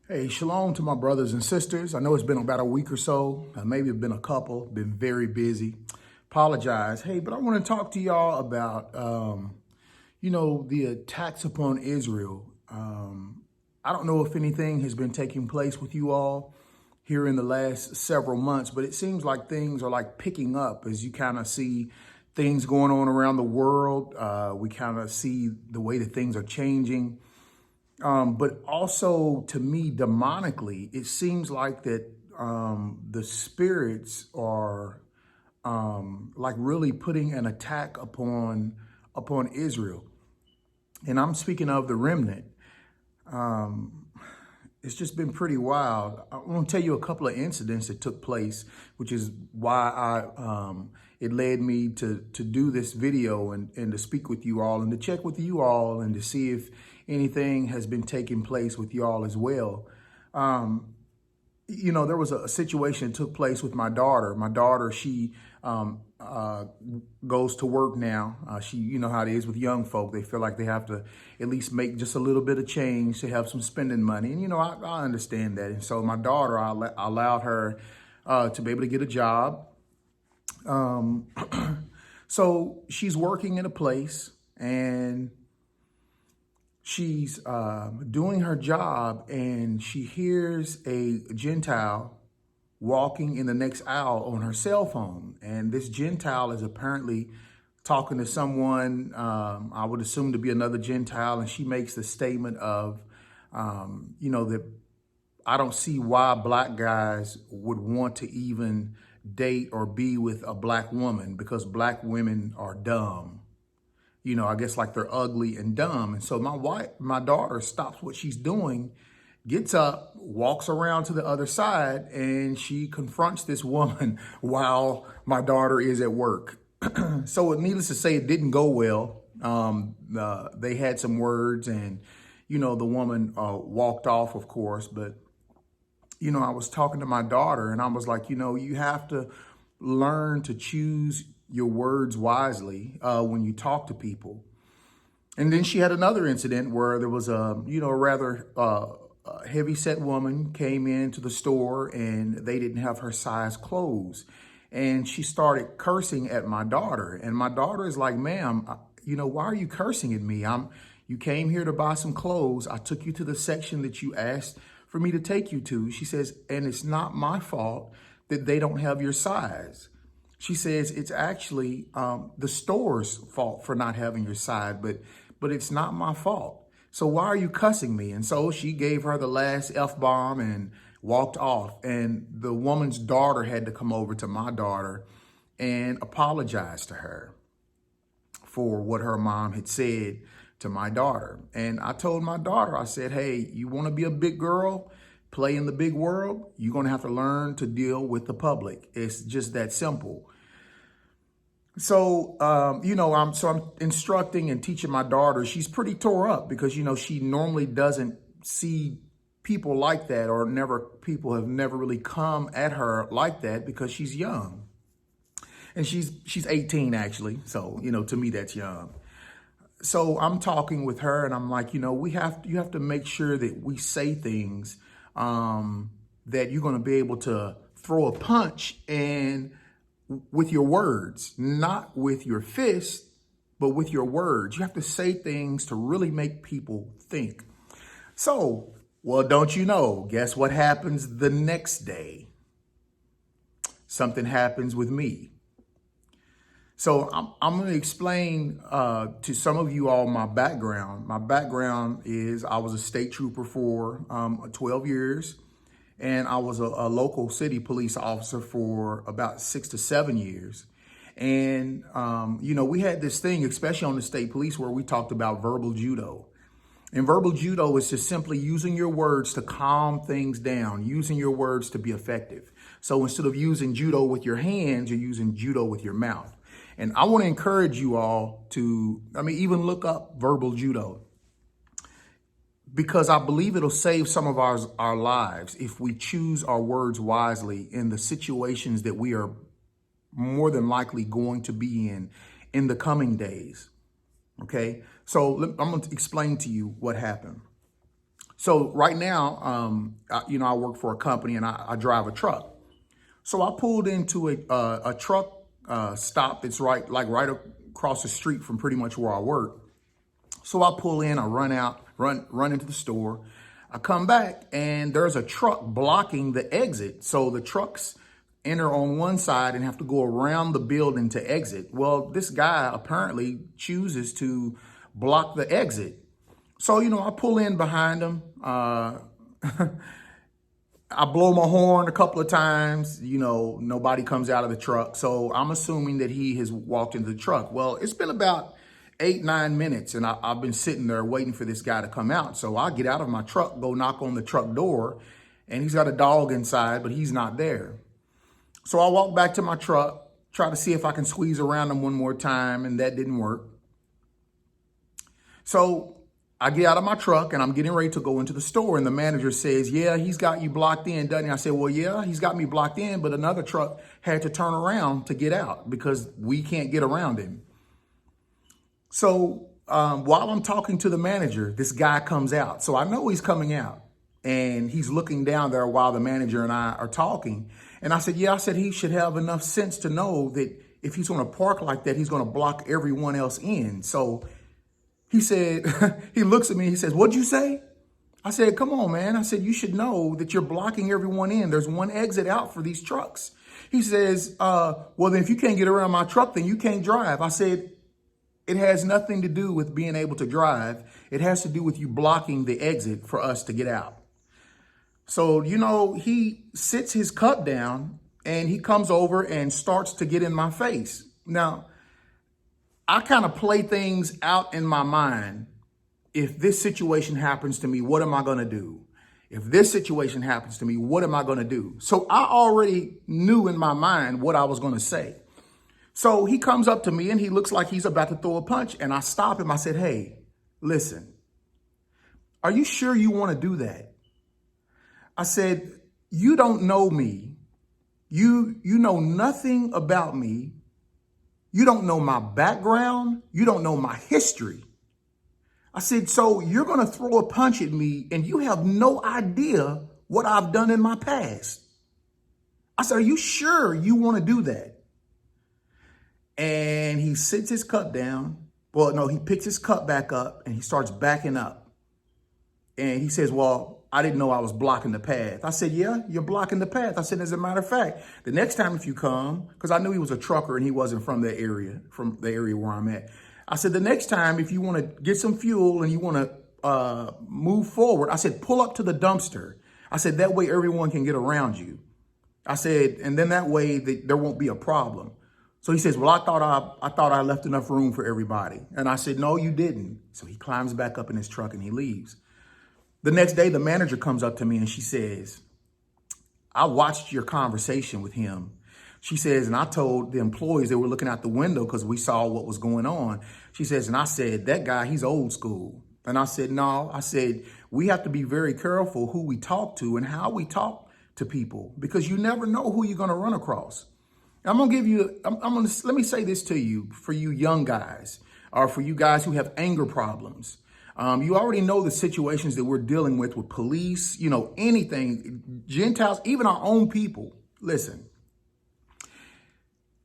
Hey, shalom to my brothers and sisters. I know it's been about a week or so, maybe it's been a couple, been very busy. Apologize. Hey, but I want to talk to y'all about, the attacks upon Israel. I don't know if anything has been taking place with you all here in the last several months, but it seems like things are like picking up as you kind of see things going on around the world. We kind of see the way that things are changing. But also to me, demonically, it seems like that the spirits are like really putting an attack upon Israel. And I'm speaking of the remnant. It's just been pretty wild. I want to tell you a couple of incidents that took place, which is why it led me to do this video and to speak with you all and to check with you all and to see if anything has been taking place with you all as well. There was a situation that took place with my daughter. My daughter, she goes to work now. You know how it is with young folk. They feel like they have to at least make just a little bit of change to have some spending money. And, I understand that. And so my daughter, I allowed her to be able to get a job. So she's working in a place and she's doing her job, and she hears a Gentile walking in the next aisle on her cell phone. And this Gentile is apparently talking to someone, I would assume to be another Gentile. And she makes the statement of, that I don't see why black guys would want to even date or be with a black woman, because black women are dumb. I guess like they're ugly and dumb. And so my daughter stops what she's doing, gets up, walks around to the other side, and she confronts this woman while my daughter is at work. So needless to say, it didn't go well. They had some words and, the woman walked off, of course. But, I was talking to my daughter and I was like, you have to learn to choose your words wisely when you talk to people. And then she had another incident where there was a rather heavy-set woman came into the store and they didn't have her size clothes. And she started cursing at my daughter. And my daughter is like, ma'am, why are you cursing at me? You came here to buy some clothes. I took you to the section that you asked for me to take you to. She says, and it's not my fault that they don't have your size. She says it's actually the store's fault for not having your size, but it's not my fault. So why are you cussing me? And so she gave her the last F-bomb and walked off. And the woman's daughter had to come over to my daughter and apologize to her for what her mom had said to my daughter. And I told my daughter, I said, hey, you want to be a big girl, play in the big world, you're going to have to learn to deal with the public. It's just that simple. So, I'm instructing and teaching my daughter. She's pretty tore up because, she normally doesn't see people like that, or people have never really come at her like that because she's young. And she's 18 actually. So, to me, that's young. So I'm talking with her and I'm like, you have to make sure that we say things that you're going to be able to throw a punch and with your words, not with your fist, but with your words. You have to say things to really make people think. So, well, don't you know, guess what happens the next day? Something happens with me. So I'm going to explain to some of you all my background. My background is I was a state trooper for 12 years. And I was a local city police officer for about 6 to 7 years. And, we had this thing, especially on the state police, where we talked about verbal judo. And verbal judo is just simply using your words to calm things down, using your words to be effective. So instead of using judo with your hands, you're using judo with your mouth. And I want to encourage you all to, even look up verbal judo, because I believe it'll save some of our lives if we choose our words wisely in the situations that we are more than likely going to be in the coming days. Okay, so I'm going to explain to you what happened. So right now, I work for a company and I drive a truck. So I pulled into a truck stop that's right across the street from pretty much where I work. So I pull in, I run out, run into the store. I come back and there's a truck blocking the exit. So the trucks enter on one side and have to go around the building to exit. Well, this guy apparently chooses to block the exit. So, I pull in behind him. I blow my horn a couple of times, nobody comes out of the truck. So I'm assuming that he has walked into the truck. Well, it's been about 8, 9 minutes and I've been sitting there waiting for this guy to come out. So I get out of my truck, go knock on the truck door, and he's got a dog inside, but he's not there. So I walk back to my truck, try to see if I can squeeze around him one more time, and that didn't work. So I get out of my truck and I'm getting ready to go into the store, and the manager says, yeah, he's got you blocked in, doesn't he? I said, well, yeah, he's got me blocked in, but another truck had to turn around to get out because we can't get around him. So while I'm talking to the manager, this guy comes out. So I know he's coming out and he's looking down there while the manager and I are talking. And I said, he should have enough sense to know that if he's going to park like that, he's going to block everyone else in. So he said, he looks at me, he says, what'd you say? I said, come on, man. I said, you should know that you're blocking everyone in. There's one exit out for these trucks. He says, well, then if you can't get around my truck, then you can't drive. I said, it has nothing to do with being able to drive. It has to do with you blocking the exit for us to get out. So, he sits his cup down and he comes over and starts to get in my face. Now, I kind of play things out in my mind. If this situation happens to me, what am I going to do? If this situation happens to me, what am I going to do? So I already knew in my mind what I was going to say. So he comes up to me and he looks like he's about to throw a punch. And I stop him. I said, hey, listen, are you sure you want to do that? I said, you don't know me. You know nothing about me. You don't know my background. You don't know my history. I said, so you're going to throw a punch at me and you have no idea what I've done in my past. I said, are you sure you want to do that? And he sits his cup down. Well, no, he picks his cup back up and he starts backing up. And he says, well, I didn't know I was blocking the path. I said, yeah, you're blocking the path. I said, as a matter of fact, the next time if you come, because I knew he was a trucker and he wasn't from the area where I'm at. I said, the next time if you want to get some fuel and you want to move forward, I said, pull up to the dumpster. I said, that way everyone can get around you. I said, and then that way there won't be a problem. So he says, well, I thought I left enough room for everybody. And I said, no, you didn't. So he climbs back up in his truck and he leaves. The next day, the manager comes up to me and she says, I watched your conversation with him. She says, and I told the employees they were looking out the window because we saw what was going on. She says, and I said, that guy, he's old school. And I said, no, I said, we have to be very careful who we talk to and how we talk to people because you never know who you're going to run across. I'm going to give you, let me say this to you, for you young guys, or for you guys who have anger problems. You already know the situations that we're dealing with police, anything, Gentiles, even our own people. Listen,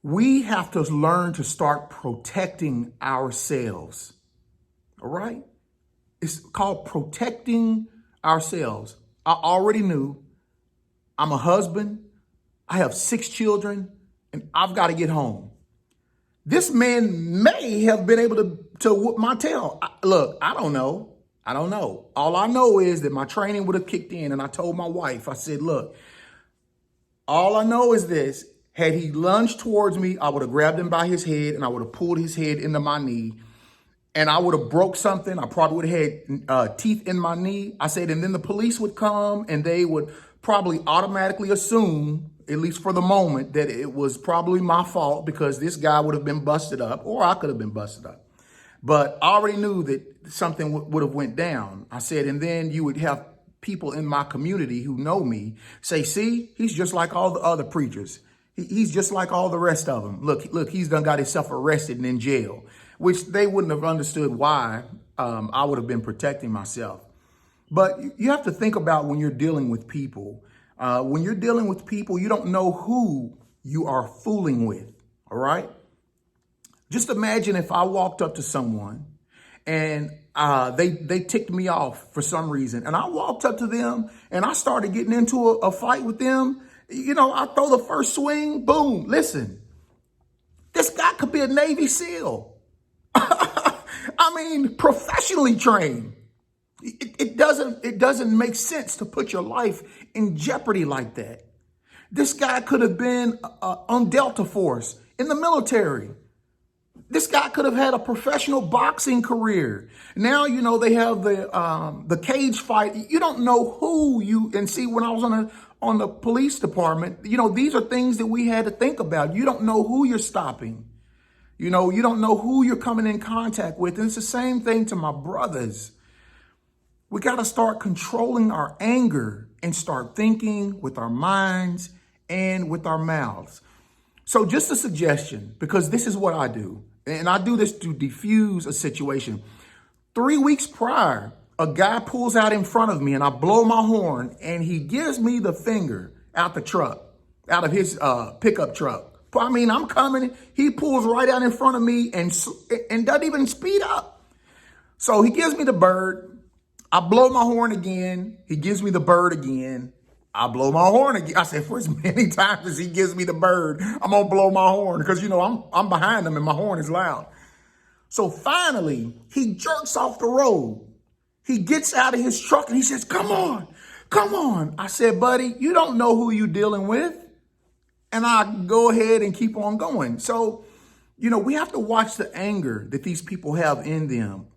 we have to learn to start protecting ourselves. All right? It's called protecting ourselves. I already knew I'm a husband. I have 6 children. And I've got to get home. This man may have been able to whoop my tail. Look, I don't know. All I know is that my training would have kicked in. And I told my wife, I said, look, all I know is this. Had he lunged towards me, I would have grabbed him by his head and I would have pulled his head into my knee. And I would have broke something. I probably would have had teeth in my knee. I said, and then the police would come and they would probably automatically assume, at least for the moment, that it was probably my fault because this guy would have been busted up or I could have been busted up. But I already knew that something would have went down. I said, and then you would have people in my community who know me say, see, he's just like all the other preachers. He's just like all the rest of them. Look, he's done got himself arrested and in jail, which they wouldn't have understood why I would have been protecting myself. But you have to think about when you're dealing with people. When you're dealing with people, you don't know who you are fooling with. All right. Just imagine if I walked up to someone and they ticked me off for some reason, and I walked up to them and I started getting into a fight with them. You know, I throw the first swing, boom. Listen, this guy could be a Navy SEAL. I mean, professionally trained. It doesn't make sense to put your life in jeopardy like that. This guy could have been on Delta Force in the military. This guy could have had a professional boxing career. Now, you know, they have the cage fight. You don't know who you, and see, when I was on the police department, you know, these are things that we had to think about. You don't know who you're stopping. You know, you don't know who you're coming in contact with. And it's the same thing to my brothers. We got to start controlling our anger and start thinking with our minds and with our mouths. So just a suggestion, because this is what I do. And I do this to diffuse a situation. 3 weeks prior, a guy pulls out in front of me and I blow my horn and he gives me the finger out the truck, out of his pickup truck. I mean, I'm coming. He pulls right out in front of me and doesn't even speed up. So he gives me the bird. I blow my horn again. He gives me the bird again. I blow my horn again. I said, for as many times as he gives me the bird, I'm going to blow my horn because, you know, I'm behind him and my horn is loud. So finally, he jerks off the road. He gets out of his truck and he says, come on, come on. I said, buddy, you don't know who you're dealing with. And I go ahead and keep on going. So, you know, we have to watch the anger that these people have in them.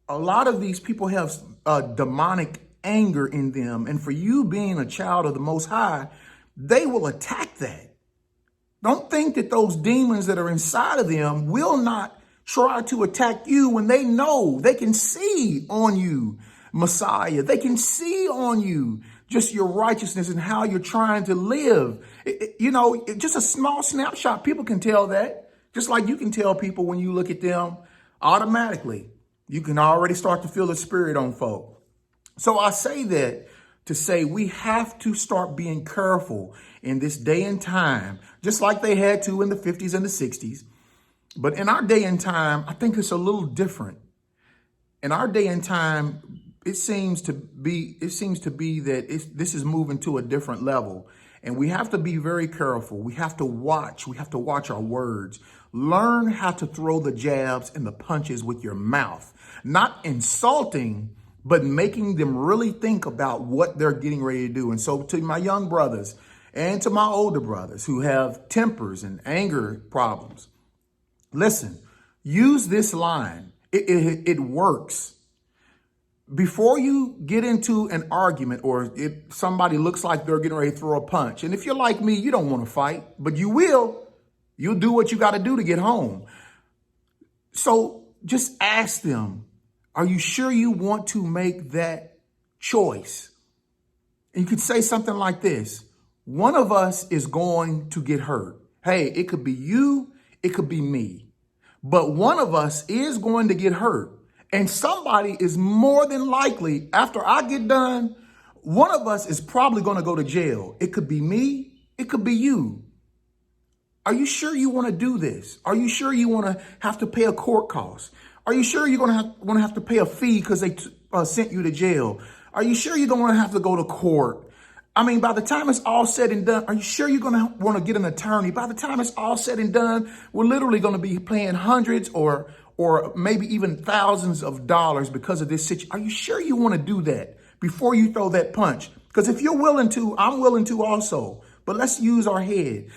A lot of these people have demonic anger in them. And for you being a child of the Most High, they will attack that. Don't think that those demons that are inside of them will not try to attack you when they know they can see on you, Messiah. They can see on you just your righteousness and how you're trying to live. You know, just a small snapshot. People can tell that, just like you can tell people when you look at them automatically. You can already start to feel the spirit on folk. So I say that to say we have to start being careful in this day and time, just like they had to in the 50s and the 60s. But in our day and time, I think it's a little different. In our day and time, it seems to be that this is moving to a different level. And we have to be very careful. We have to watch. We have to watch our words. Learn how to throw the jabs and the punches with your mouth. Not insulting, but making them really think about what they're getting ready to do. And so to my young brothers and to my older brothers who have tempers and anger problems, listen, use this line. It works. Before you get into an argument or if somebody looks like they're getting ready to throw a punch, and if you're like me, you don't want to fight, but you will. You'll do what you got to do to get home. So just ask them, are you sure you want to make that choice? And you could say something like this. One of us is going to get hurt. Hey, it could be you. It could be me. But one of us is going to get hurt. And somebody is more than likely, after I get done, one of us is probably going to go to jail. It could be me. It could be you. Are you sure you want to do this? Are you sure you want to have to pay a court cost? Are you sure you're going to have to pay a fee because they sent you to jail? Are you sure you're going to have to go to court? I mean, by the time it's all said and done, are you sure you're going to want to get an attorney? By the time it's all said and done, we're literally going to be paying hundreds or maybe even thousands of dollars because of this situation. Are you sure you want to do that before you throw that punch? Because if you're willing to, I'm willing to also. But let's use our head.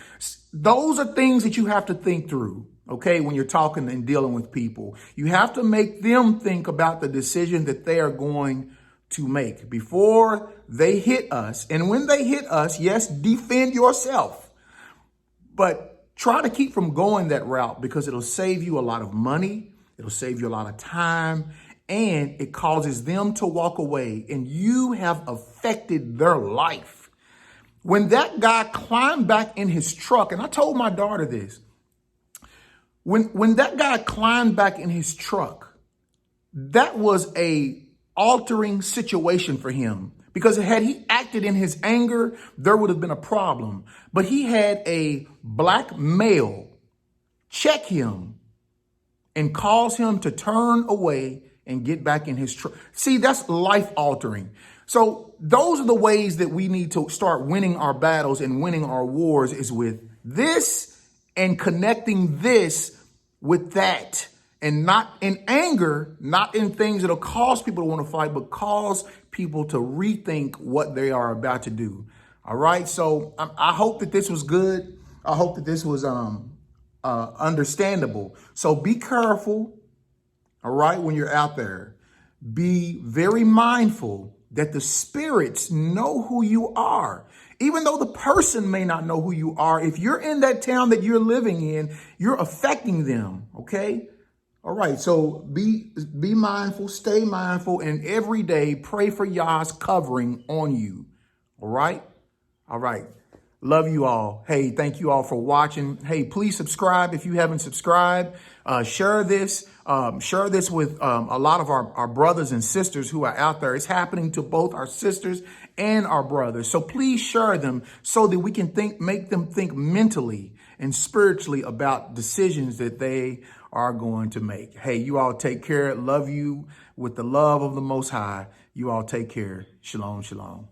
Those are things that you have to think through, okay, when you're talking and dealing with people. You have to make them think about the decision that they are going to make before they hit us. And when they hit us, yes, defend yourself. But try to keep from going that route because it'll save you a lot of money. It'll save you a lot of time. And it causes them to walk away. And you have affected their life. When that guy climbed back in his truck, and I told my daughter this, when that guy climbed back in his truck, that was a altering situation for him, because had he acted in his anger, there would have been a problem. But he had a black male check him and cause him to turn away and get back in his truck. See, that's life altering. So those are the ways that we need to start winning our battles and winning our wars, is with this and connecting this with that. And not in anger, not in things that'll cause people to want to fight, but cause people to rethink what they are about to do. All right. So I hope that this was good. I hope that this was understandable. So be careful. All right. When you're out there, be very mindful that the spirits know who you are. Even though the person may not know who you are, if you're in that town that you're living in, you're affecting them. Okay. All right, so be mindful, stay mindful, and every day pray for Yah's covering on you. All right? All right. Love you all. Hey, thank you all for watching. Hey, please subscribe if you haven't subscribed. Share this with a lot of our brothers and sisters who are out there. It's happening to both our sisters and our brothers. So please share them so that we can make them think mentally and spiritually about decisions that they are going to make. Hey, you all take care. Love you with the love of the Most High. You all take care. Shalom, shalom.